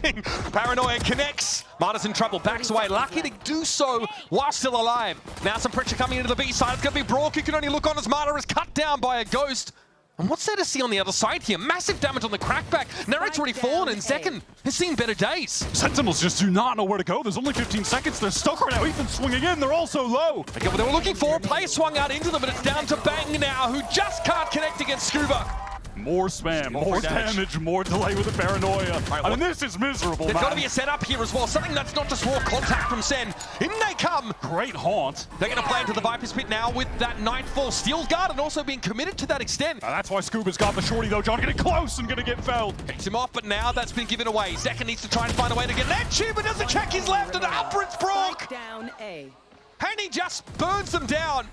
bang. Paranoia connects. Marta's in trouble, backs away. Lucky to do so while still alive. Now some pressure coming into the B side. It's going to be Brock who can only look on as Marta is cut down by a ghost. And what's there to see on the other side here? Massive damage on the crackback. Narrate's already fallen, and Zekken has seen better days. Sentinels just do not know where to go. There's only 15 seconds. They're stuck right now. Ethan's swinging in. They're all so low. Again, what they were looking for. Play swung out into them, but it's down to Bang now, who just can't connect against Scuba. More spam, more damage, more delay with the paranoia. Right, I mean, this is miserable, There's got to be a setup here as well. Something that's not just raw contact from SEN. In they come. Great haunt. They're going to play into the Viper's Pit now with that Nightfall Steel Guard and also being committed to that extent. That's why Scuba's got the shorty, though. John getting close and going to get felled. Takes him off, but now that's been given away. Zekken needs to try and find a way to get that tube, but doesn't check his left, and up it's Brock. Down A. And he just burns them down.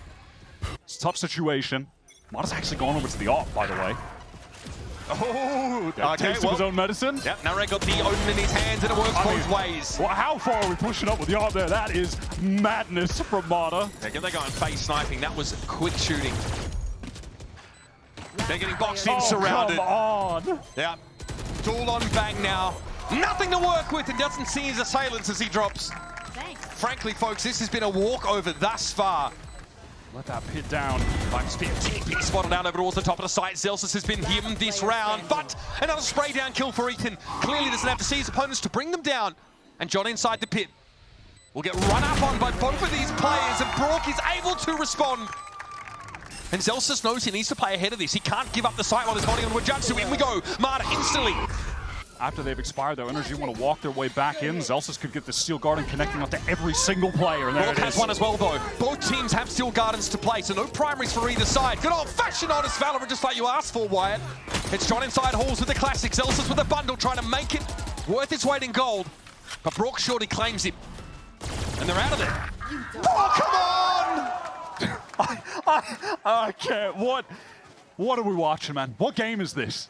It's a tough situation. Mata's actually gone over to the op, by the way. Oh, Takes his own medicine. Yep, Narek got the Odin in his hands, and it works both ways. Well, how far are we pushing up with the op there? That is madness from Mata. Again, they're going face sniping. That was quick shooting. They're getting boxed in, surrounded. Come on. Yeah, duel on Bang now. Nothing to work with, and doesn't see his assailants as he drops. Thanks. Frankly, folks, this has been a walkover thus far. Let that pit down. Viper's Pit TP spotted out over towards the top of the site. Zelsus has been him this round, but another spray down kill for Ethan. Clearly doesn't have to see his opponents to bring them down. And John inside the pit will get run up on by both of these players, and Brock is able to respond. And Zelsus knows he needs to play ahead of this. He can't give up the site while he's holding on to a judge, so in we go. Marta instantly. After they've expired, their NRG want to walk their way back in. Zelsus could get the Steel Garden connecting up to every single player. And Brock has one as well, though. Both teams have Steel Gardens to play, so no primaries for either side. Good old-fashioned honest Valorant, just like you asked for, Wyatt. It's John inside Halls with the classic. Zelsus with a bundle, trying to make it worth its weight in gold. But Brock shortly claims it. And they're out of there. Oh, come on! I can't. What are we watching, man? What game is this?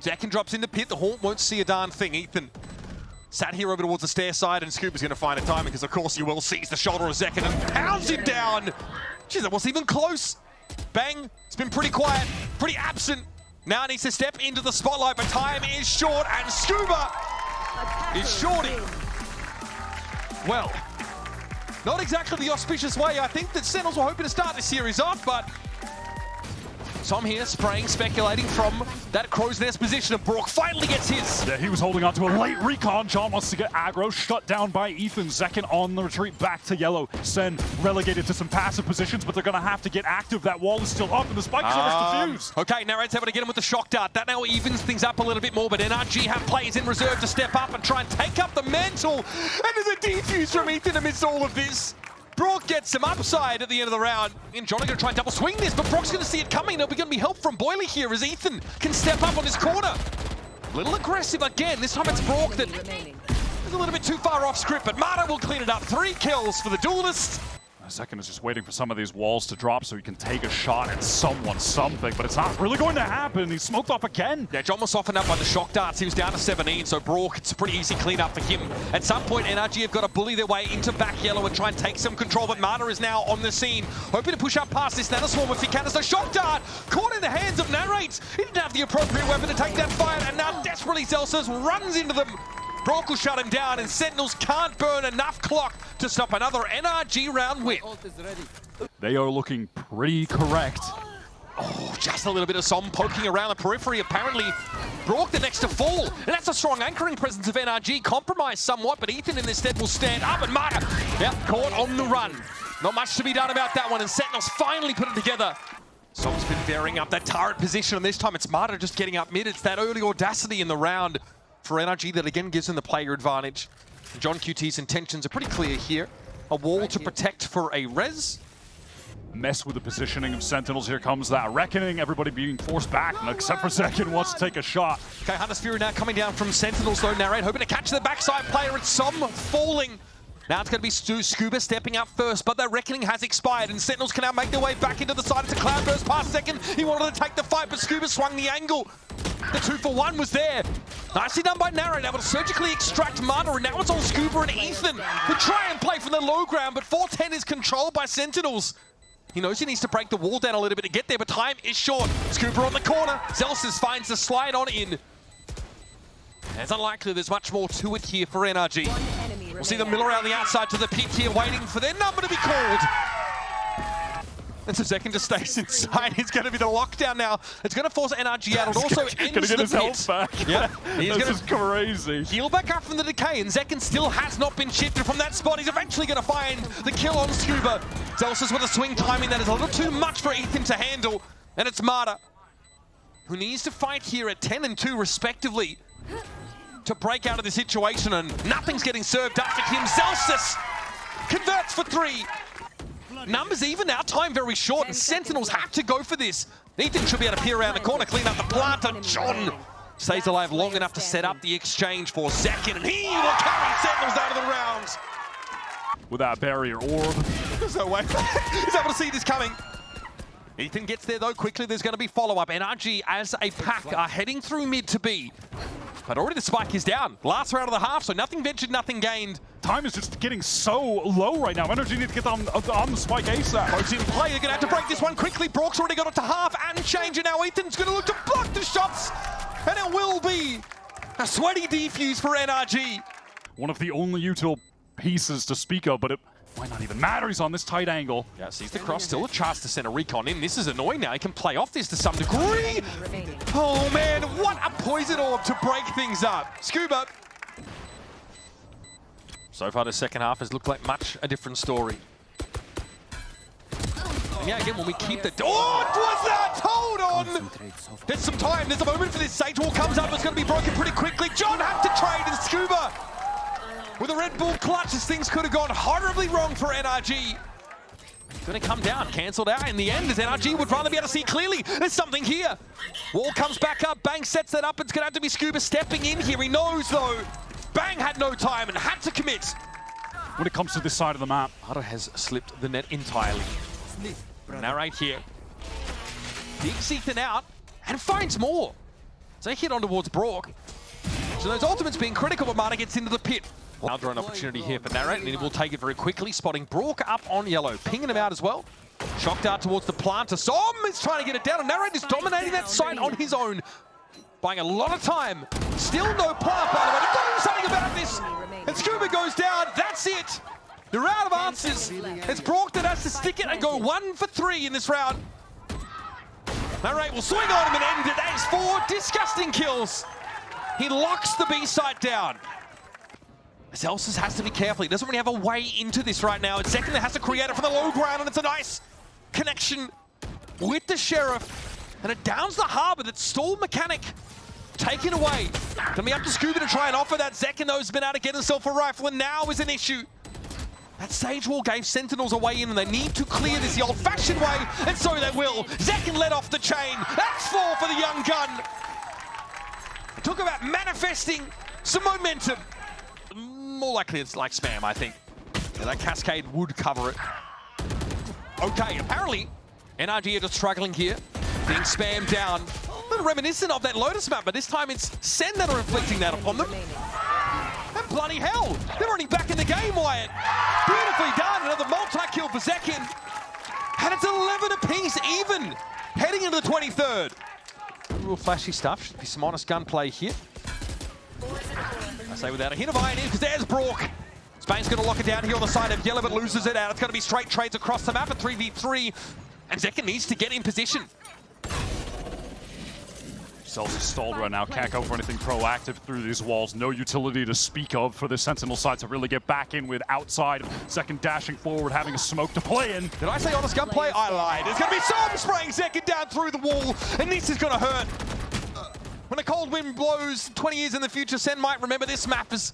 Zekken drops in the pit. The Haunt won't see a darn thing. Ethan sat here over towards the stair side, and Scuba's going to find a timing, because of course you will. Seize the shoulder of Zekken and pounds him down. Jeez, that wasn't even close. Bang. It's been pretty quiet, pretty absent. Now needs to step into the spotlight, but time is short, and Scuba is shorting. Well, not exactly the auspicious way I think that Sentinels were hoping to start this series off, but Tom here spraying, speculating from that crow's nest position, and Brock finally gets his. Yeah, he was holding on to a late recon. John wants to get aggro, shut down by Ethan. Zekken on the retreat back to yellow. Sen relegated to some passive positions, but they're going to have to get active. That wall is still up, and the spike is almost defused. Okay, Narrate's able to get him with the shock dart. That now evens things up a little bit more, but NRG have players in reserve to step up and try and take up the mantle. And there's a defuse from Ethan amidst all of this. Brock gets some upside at the end of the round. And John are going to try and double swing this, but Brock's going to see it coming. There'll be going to be help from Boiler here as Ethan can step up on his corner. A little aggressive again. This time it's Brock that is a little bit too far off script, but Marta will clean it up. 3 kills for the duelist. Zekken is just waiting for some of these walls to drop so he can take a shot at someone, something, but it's not really going to happen. He's smoked off again. Yeah, John was softened up by the shock darts. He was down to 17, so Brock, it's a pretty easy cleanup for him. At some point, NRG have got to bully their way into back yellow and try and take some control, but Marta is now on the scene, hoping to push up past this Nanoswarm if he can. As the shock dart caught in the hands of Narrate. He didn't have the appropriate weapon to take that fight, and now desperately Zelsus runs into them. Brock will shut him down, and Sentinels can't burn enough clock to stop another NRG round win. They are looking pretty correct. Oh, just a little bit of Som poking around the periphery. Apparently, Brock the next to fall. And that's a strong anchoring presence of NRG. Compromised somewhat, but Ethan in this stead will stand up. And Marta, yep, caught on the run. Not much to be done about that one, and Sentinels finally put it together. Som's been varying up that turret position, and this time it's Marta just getting up mid. It's that early audacity in the round for NRG that again gives them the player advantage. John QT's intentions are pretty clear here. A wall to protect for a res. Mess with the positioning of Sentinels. Here comes that reckoning. Everybody being forced back, except for Zekken wants to take a shot. Okay, Hunter's Fury now coming down from Sentinels though. Narrate hoping to catch the backside player. It's Som falling. Now it's going to be Scuba stepping up first, but the reckoning has expired, and Sentinels can now make their way back into the side. It's a Cloudburst past Zekken. He wanted to take the fight, but Scuba swung the angle. The 2-for-1 was there. Nicely done by Narrate, able to surgically extract Marta, and now it's all Scuba and Ethan who try and play from the low ground, but 410 is controlled by Sentinels. He knows he needs to break the wall down a little bit to get there, but time is short. Scuba on the corner. Zelsus finds the slide on in. It's unlikely there's much more to it here for NRG. We'll see them mill around the outside to the pit here, waiting for their number to be called. And so Zekin just stays inside. He's going to be the lockdown now. It's going to force NRG out. It also ends going to get his health back. Yeah, he's this is crazy. Heal back up from the decay, and Zekin still has not been shifted from that spot. He's eventually going to find the kill on Scuba. Zelsus with a swing timing that is a little too much for Ethan to handle. And it's Marta, who needs to fight here at 10 and 2 respectively to break out of the situation, and nothing's getting served up to him. Zelsus converts for 3. Numbers even now, time very short, and Sentinels have to go for this. Ethan should be able to peer around the corner, clean up the planter. John stays alive long enough to set up the exchange for Zekin, and he will carry Sentinels out of the rounds. With that barrier orb. There's no way. He's able to see this coming. Ethan gets there though quickly. There's going to be follow-up. NRG as a pack are heading through mid to B. But already the spike is down. Last round of the half, so nothing ventured, nothing gained. Time is just getting so low right now. NRG need to get on the spike ASAP. Both in play, they're going to have to break this one quickly. Brock's already got it to half and change, and now Ethan's going to look to block the shots. And it will be a sweaty defuse for NRG. One of the only util pieces to speak of, but it might not even matter. He's on this tight angle. Yeah, sees the cross, still a chance to send a recon in. This is annoying now. He can play off this to some degree. Oh man, what a poison orb to break things up. Scuba. So far the second half has looked like much a different story. And yeah, again, when we keep the... Oh, what was that? Hold on! There's some time. There's a moment for this. Sage wall comes up. It's going to be broken pretty quickly. John had to trade, and Scuba with a Red Bull clutch, as things could have gone horribly wrong for NRG. Going to come down, cancelled out in the end, as NRG would rather be able to see clearly. There's something here. Wall comes back up, Bang sets that up. It's going to have to be Scuba stepping in here. He knows, though, Bang had no time and had to commit. When it comes to this side of the map, Marta has slipped the net entirely. Now right here, digs Ethan out and finds more. So they hit on towards Brock. So those ultimates being critical, but Marta gets into the pit. Now draw an opportunity here for Narrate, and he will take it very quickly, spotting Brock up on yellow, pinging him out as well. Shocked out towards the planter. Som is trying to get it down, and Narrate is dominating that site on his own, buying a lot of time. Still no plant, by the way. They're doing something about this. And Scuba goes down. That's it. They're out of answers. It's Brock that has to stick it and go 1 for 3 in this round. Narrate will swing on him and end it. That is 4 disgusting kills. He locks the B site down. Zelsus has to be careful. He doesn't really have a way into this right now. It's Zekin that has to create it from the low ground, and it's a nice connection with the Sheriff. And it downs the harbor. That stalled mechanic taken away. Gonna be up to Scuba to try and offer that. Zekin, though, has been able to get himself a rifle, and now is an issue. That Sage Wall gave Sentinels a way in, and they need to clear this the old-fashioned way, and so they will. Zekin let off the chain. That's 4 for the young gun. Talk about manifesting some momentum. More likely it's like spam, I think. Yeah, that cascade would cover it. Okay, apparently NRG are just struggling here, being spammed down. A little reminiscent of that Lotus map, but this time it's SEN that are inflicting that upon them. And bloody hell, they're already back in the game, Wyatt. Beautifully done, another multi-kill for Zekin. And it's 11 apiece, even, heading into the 23rd. Real flashy stuff, should be some honest gunplay here. I say without a hint of iron in, because there's Brock. Spain's going to lock it down here on the side of yellow, but loses it out. It's going to be straight trades across the map at 3v3. And Zekin needs to get in position. Cells is stalled right now. Can't go for anything proactive through these walls. No utility to speak of for the Sentinel side to really get back in with outside. Zekin dashing forward, having a smoke to play in. Did I say honest gunplay? I lied. There's going to be some spraying Zekin down through the wall, and this is going to hurt. When a cold wind blows 20 years in the future, Sen might remember this map as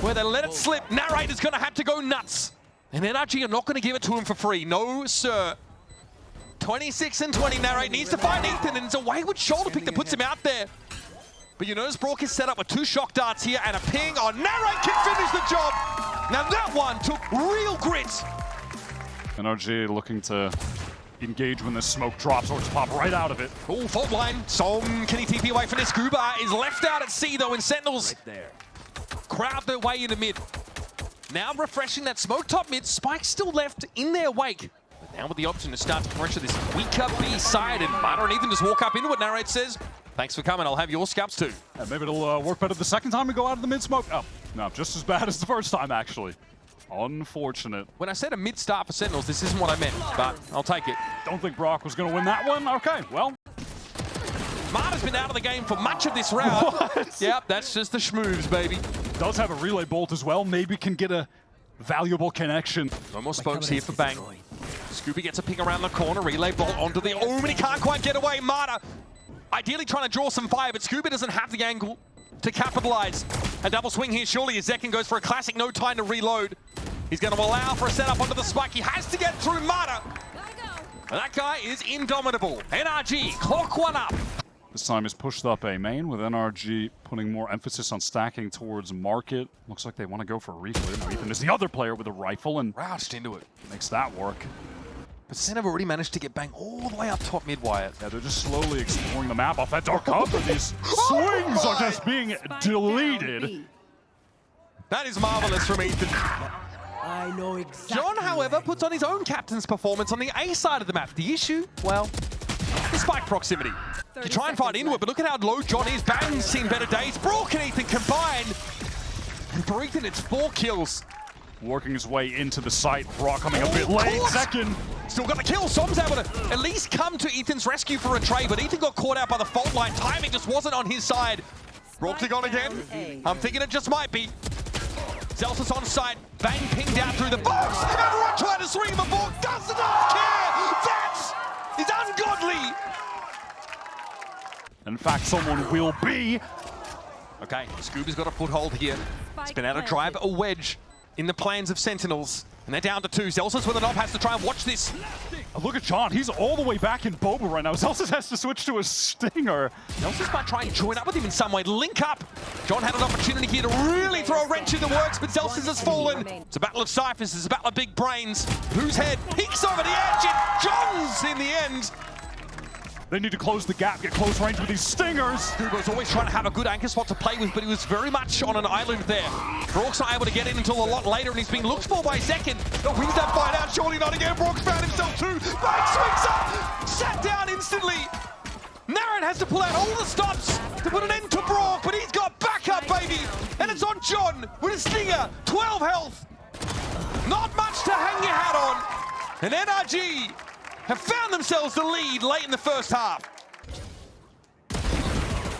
where they let it slip. Narrator's going to have to go nuts. And NRG are not going to give it to him for free. No, sir. 26 and 20, Narrate needs to find Ethan, and it's a wayward shoulder pick that puts him out there. But you notice Brock is set up with 2 shock darts here and a ping on Narrate can finish the job. Now that one took real grit. NRG looking to engage when the smoke drops, or just pop right out of it. Oh, fault line. Som, can he TP away from this? Scuba is left out at sea, though, and Sentinels crowd their way into mid. Now refreshing that smoke top mid. Spike's still left in their wake. But now with the option to start to pressure this weaker B side, and Marta and Ethan just walk up into what Narrate says. Thanks for coming. I'll have your scalps too. Yeah, maybe it'll work better the second time we go out of the mid-smoke. Oh, no, just as bad as the first time, actually. Unfortunate. When I said a mid-start for Sentinels, this isn't what I meant, but I'll take it. Don't think Brock was going to win that one. Okay, well. Marta's been out of the game for much of this round. What? Yep, that's just the schmoobs, baby. Does have a relay bolt as well. Maybe can get a valuable connection. No more spokes here for Bang. Scooby gets a ping around the corner. Relay bolt onto the... Oh, but he can't quite get away. Marta ideally trying to draw some fire, but Scooby doesn't have the angle to capitalize. A double swing here, surely, as Zekin goes for a classic no time to reload. He's going to allow for a setup onto the spike. He has to get through Marta. That guy is indomitable. NRG, clock one up. This time he's pushed up A main with NRG putting more emphasis on stacking towards market. Looks like they want to go for a reclear. Now Ethan is the other player with a rifle and roused into it. Makes that work. But Sen have already managed to get Bang all the way up top mid, Wyatt. Yeah, they're just slowly exploring the map off that dark cover. These swings are just being deleted. That is marvelous from Ethan. I know exactly. John, however, puts on his own captain's performance on the A side of the map. The issue, well, is spike proximity. You try and fight into it, but look at how low John is. Bang's seen better days. Brock and Ethan combine. And for Ethan, it's 4 kills. Working his way into the site. Brock coming a bit late. Second. Still got the kill. Som's able to at least come to Ethan's rescue for a trade, but Ethan got caught out by the fault line. Timing just wasn't on his side. Brock's gone again. I'm thinking it just might be. Zelsus on site. Bang pinged out through the box. Everyone tried to swing him aboard. Does not care. That is ungodly. In fact, someone will be. Okay, Scooby's got a foothold here. He's been able to drive a wedge in the plans of Sentinels. And they're down to 2. Zelsus with an op has to try and watch this. Look at John. He's all the way back in Boba right now. Zelsus has to switch to a stinger. Zelsus might try and join up with him in some way. Link up. John had an opportunity here to really throw a wrench in the works, but Zelsus has fallen. It's a battle of ciphers. It's a battle of big brains. Whose head peeks over the edge? It's John's in the end. They need to close the gap, get close range with these stingers. Scoober's always trying to have a good anchor spot to play with, but he was very much on an island there. Brock's not able to get in until a lot later, and he's being looked for by Zekin. The wins that fight out, surely not again. Brock's found himself too. Bang swings up, sat down instantly. Naren has to pull out all the stops to put an end to Brock, but he's got backup, baby. And it's on John with a stinger, 12 health. Not much to hang your hat on. And NRG have found themselves the lead late in the first half.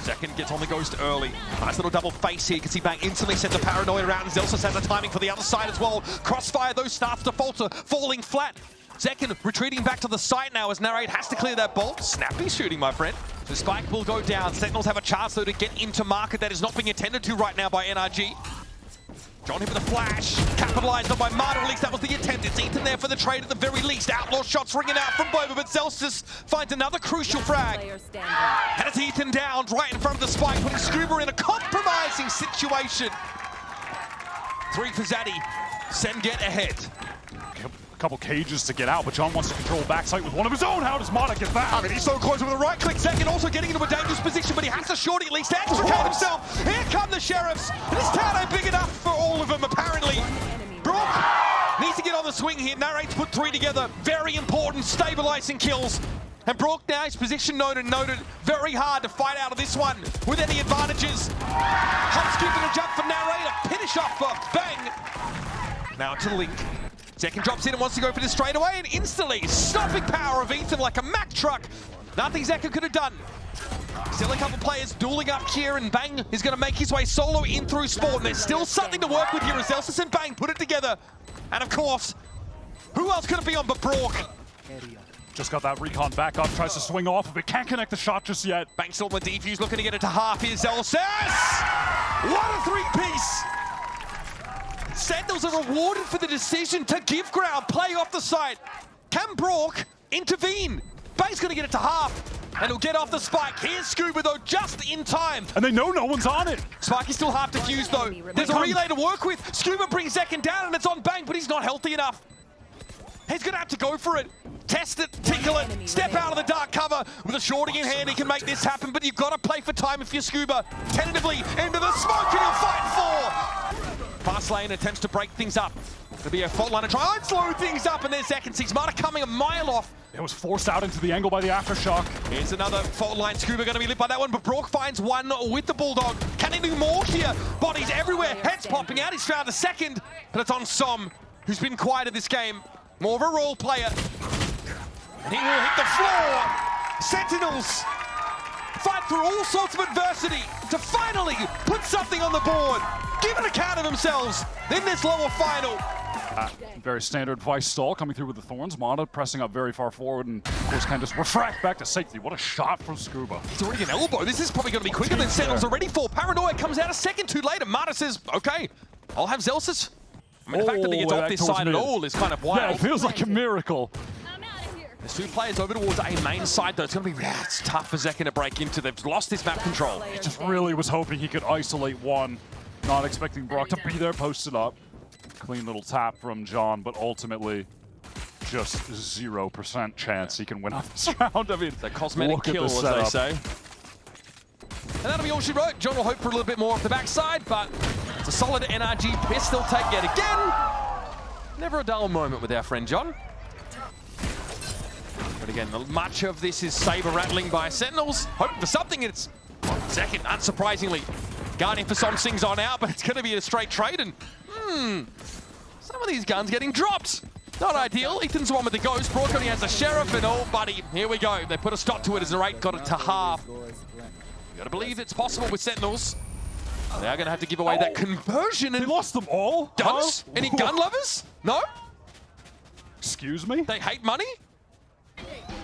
Second gets on the ghost early. Nice little double face here. You can see Bang instantly sends a paranoia around, and Zelsus has the timing for the other side as well. Crossfire, those starts to falter, falling flat. Zekin retreating back to the site now as Narrate has to clear that bolt. Snappy shooting, my friend. So Spike will go down. Sentinels have a chance, though, to get into market that is not being attended to right now by NRG. John hit with a flash, capitalized on by Marta, at least that was the attempt. It's Ethan there for the trade at the very least. Outlaw shots ringing out from Boba, but Zelsus finds another crucial frag. And it's Ethan down right in front of the spike, putting Scuba in a compromising situation. 3 for Zaddy. Sen get ahead. A couple cages to get out, but John wants to control backside with one of his own. How does Marta get that? I mean, he's so close with a right-click. Second also getting into a dangerous position, but he has to shorty at least to extricate himself. Here come the Sheriffs. This town ain't big enough for all of them, apparently. Brock needs to get on the swing here. Narrate's put 3 together. Very important, stabilizing kills. And Brock now, his position noted. Very hard to fight out of this one with any advantages. Hop, skip, and a jump for Narrate. A finish off for Bang. Now to Link. Zekin drops in and wants to go for this straight away, and instantly stopping power of Ethan like a Mack truck. Nothing Zekin could have done. Still a couple players dueling up here, and Bang is going to make his way solo in through spawn. There's still something to work with here as Zelsus and Bang put it together. And of course, who else could it be on but Brock? Just got that recon back up, tries to swing off of it, can't connect the shot just yet. Bang still with defuse, looking to get it to half. Here's Zelsus. What a 3-piece! Sentinels are rewarded for the decision to give ground, play off the site. Can Brock intervene? Bang's going to get it to half, and he'll get off the spike. Here's Scuba, though, just in time. And they know no one's on it. Spike is still half defused, though. There's a relay to work with. Scuba brings Zekin down, and it's on Bang, but he's not healthy enough. He's going to have to go for it. Test it, tickle it, step out of the dark cover. With a shorty in hand, he can make this happen, but you've got to play for time if you're Scuba. Tentatively into the smoke, and he'll fight for. Fast lane attempts to break things up. There'll be a fault line to try and slow things up, and there's Zek sees Marta coming a mile off. It was forced out into the angle by the aftershock. Here's another fault line. Scuba going to be lit by that one, but Brock finds one with the Bulldog. Can he do more here? Bodies everywhere, heads popping out. He's found a second, but it's on Som, who's been quiet in this game. More of a role player. And he will hit the floor. Sentinels fight through all sorts of adversity to finally put something on the board. Give an account of themselves in this lower final. Very standard Vice stall coming through with the Thorns. Mata pressing up very far forward and, of course, can just refract back to safety. What a shot from Scuba. It's already an elbow. This is probably going to be quicker than Sentinels are ready for. Paranoia comes out a second too late, and Mata says, okay, I'll have Zelsis. I mean, the fact that he gets off this side at all is kind of wild. Yeah, it feels like a miracle. There's two players over towards a main side, though. It's going to be it's tough for Zekin to break into. They've lost this map control. He just really was hoping he could isolate one. Not expecting Brock to be there posted up. Clean little tap from John, but ultimately just 0% chance he can win off this round. I mean, the cosmetic kill, as they say. And that'll be all she wrote. John will hope for a little bit more off the backside, but it's a solid NRG pistol take yet again. Never a dull moment with our friend John. But again, much of this is saber rattling by Sentinels. Hoping for something, and it's Zekin, unsurprisingly. Guarding for some things on out, but it's going to be a straight trade, and some of these guns getting dropped. Not ideal. Ethan's the one with the ghost. Brock only has the sheriff, and oh, buddy, here we go. They put a stop to it as Narrate got it to half. You got to believe it's possible with Sentinels. They are going to have to give away that conversion. And they lost them all? Guns? Huh? Any gun lovers? No? Excuse me? They hate money?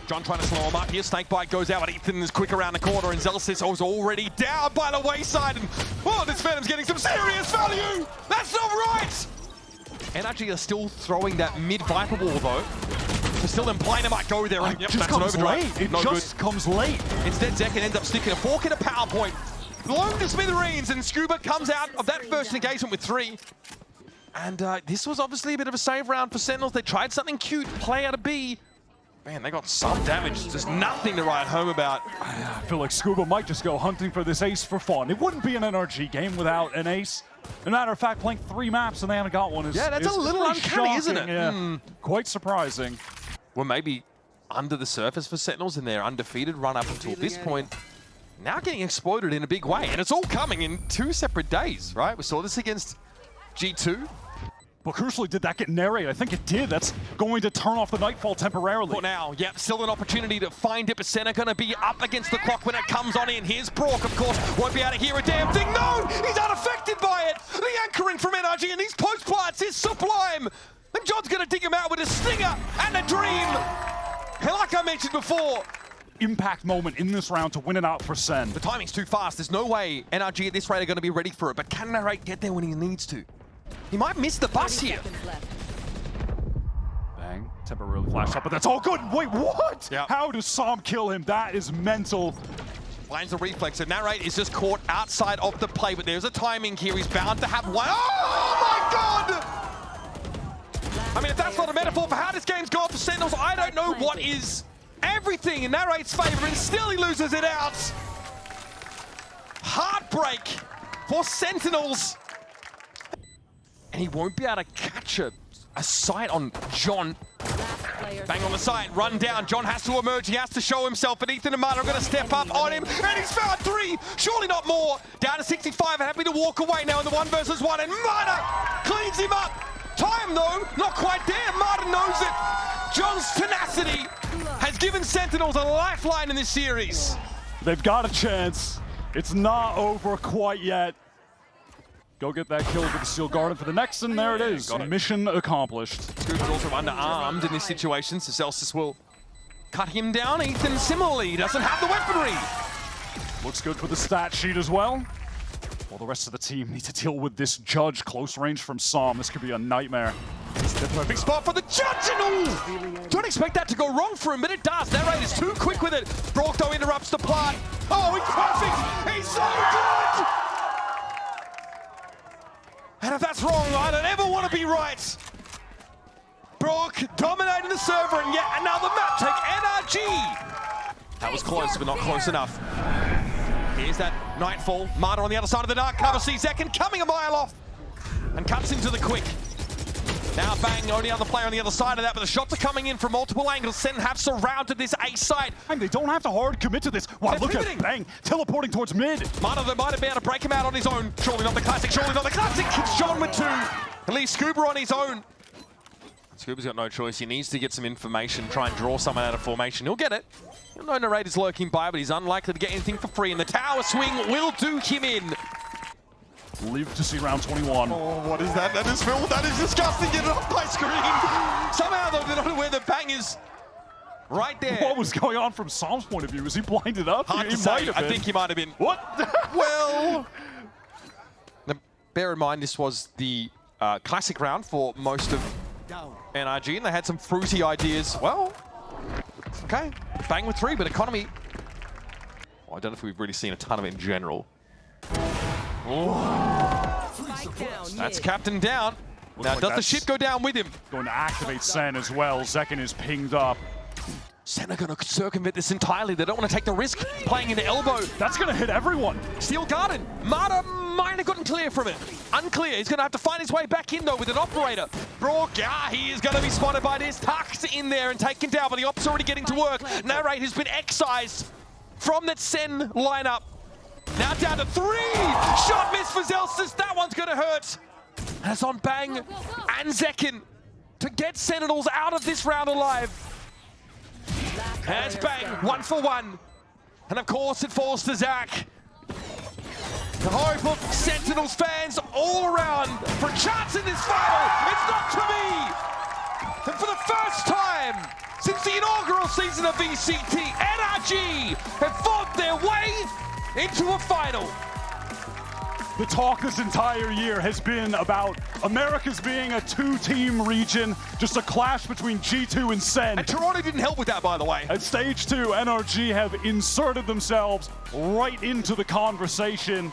John trying to slow him up here. Snakebite goes out, but Ethan is quick around the corner, and Zelsis is already down by the wayside. And oh, this Phantom's getting some serious value. That's not right. NRG are still throwing that mid-Viper wall, though. So still implying they might go there. And yep, that's an overdrive. It just comes late. Instead, Zekin ends up sticking a fork in a power point. Blown to smithereens, and Scuba comes out of that first engagement with 3. And this was obviously a bit of a save round for Sentinels. They tried something cute, play out of B. Man, they got some damage. There's nothing to write home about. I feel like Scuba might just go hunting for this ace for fun. It wouldn't be an NRG game without an ace. As a matter of fact, playing 3 maps and they haven't got one is that's a little uncanny, shocking, isn't it? Yeah, quite surprising. Well, maybe under the surface for Sentinels in their undefeated run up until this point. Now getting exploded in a big way. And it's all coming in 2 separate days, right? We saw this against G2. But crucially, did that get narrated? I think it did. That's going to turn off the Nightfall temporarily. For now, yep, still an opportunity to find it, but Senna gonna be up against the clock when it comes on in. Here's Brock, of course, won't be able to hear a damn thing. No, he's unaffected by it. The anchoring from NRG and these post plants is sublime. And John's gonna dig him out with a stinger and a dream. And like I mentioned before, impact moment in this round to win it out for Sen. The timing's too fast. There's no way NRG at this rate are gonna be ready for it, but can Narrate get there when he needs to? He might miss the bus here. Bang, temporarily flashed up, but that's all good. Wait, what? Yep. How does Som kill him? That is mental. Finds the reflex, and Narrate is just caught outside of the play, but there's a timing here. He's bound to have one. Oh my God! I mean, if that's not a metaphor for how this game's gone for Sentinels, I don't know what is. Everything in Narrate's favor, and still he loses it out. Heartbreak for Sentinels. And he won't be able to catch a sight on John. Bang on the side, run down. John has to emerge, he has to show himself, and Ethan and Marta are going to step up on him, and he's found 3, surely not more. Down to 65, happy to walk away now in the 1 versus 1, and Marta cleans him up. Time though, not quite there, Marta knows it. John's tenacity has given Sentinels a lifeline in this series. They've got a chance. It's not over quite yet. Go get that kill with the Steel Garden for the next, and there it is. Mission accomplished. Scuba's also underarmed in this situation, so Celsius will cut him down. Ethan similarly doesn't have the weaponry. Looks good for the stat sheet as well. While the rest of the team need to deal with this Judge close range from Som. This could be a nightmare. It's the perfect spot for the Judge, and ooh! Don't expect that to go wrong for him, but it does. Narrate is too quick with it. Brock though interrupts the plant. Oh, he's perfect! He's so good! And if that's wrong, I don't ever want to be right. Brock dominating the server, and yet another map take NRG. That was close, but not close enough. Here's that Nightfall. Marta on the other side of the dark cover sees Zekin coming a mile off and cuts into the quick. Now Bang, only other player on the other side of that, but the shots are coming in from multiple angles. SEN have surrounded this A site. And they don't have to hard commit to this. Wow, They're look pivoting. at Bang teleporting towards mid. Mano, they might have been able to break him out on his own. Surely not the classic, surely not the classic. It's John with 2. At least Scuba on his own. Scuba's got no choice. He needs to get some information, try and draw someone out of formation. He'll get it. He'll know Narrator's lurking by, but he's unlikely to get anything for free. And the tower swing will do him in. Live to see round 21. Oh, what is that? That is Phil. That is disgusting. Get it off my screen. Somehow, though, they're not aware that Bang is right there. What was going on from Psalm's point of view? Was he blinded up? Hard He to say. might have I been. think he might have been. What? Well, now, bear in mind this was the classic round for most of NRG, and they had some fruity ideas. Well, okay, Bang with 3, but economy. Well, I don't know if we've really seen a ton of it in general. That's Captain down. Now, like does the that's- ship go down with him? Going to activate SEN as well. Zekin is pinged up. SEN are going to circumvent this entirely. They don't want to take the risk playing into elbow. That's going to hit everyone. Steel Garden. Marta might have gotten clear from it. Unclear. He's going to have to find his way back in, though, with an operator. Brock, he is going to be spotted by this. Tucked in there and taken down, but the op's already getting to work. Narrate has been excised from that SEN lineup. Now down to 3. Shot miss for Zelstis. That one's going to hurt. And it's on Bang and Zekin to get Sentinels out of this round alive. And it's Bang, 1 for 1. And of course it falls to Zach. The hope of Sentinels fans all around for a chance in this final. It's not to be. And for the first time since the inaugural season of VCT, NRG have fought their way into a final. The talk this entire year has been about Americas being a 2-team region, just a clash between G2 and SEN. And Toronto didn't help with that, by the way. At stage 2, NRG have inserted themselves right into the conversation.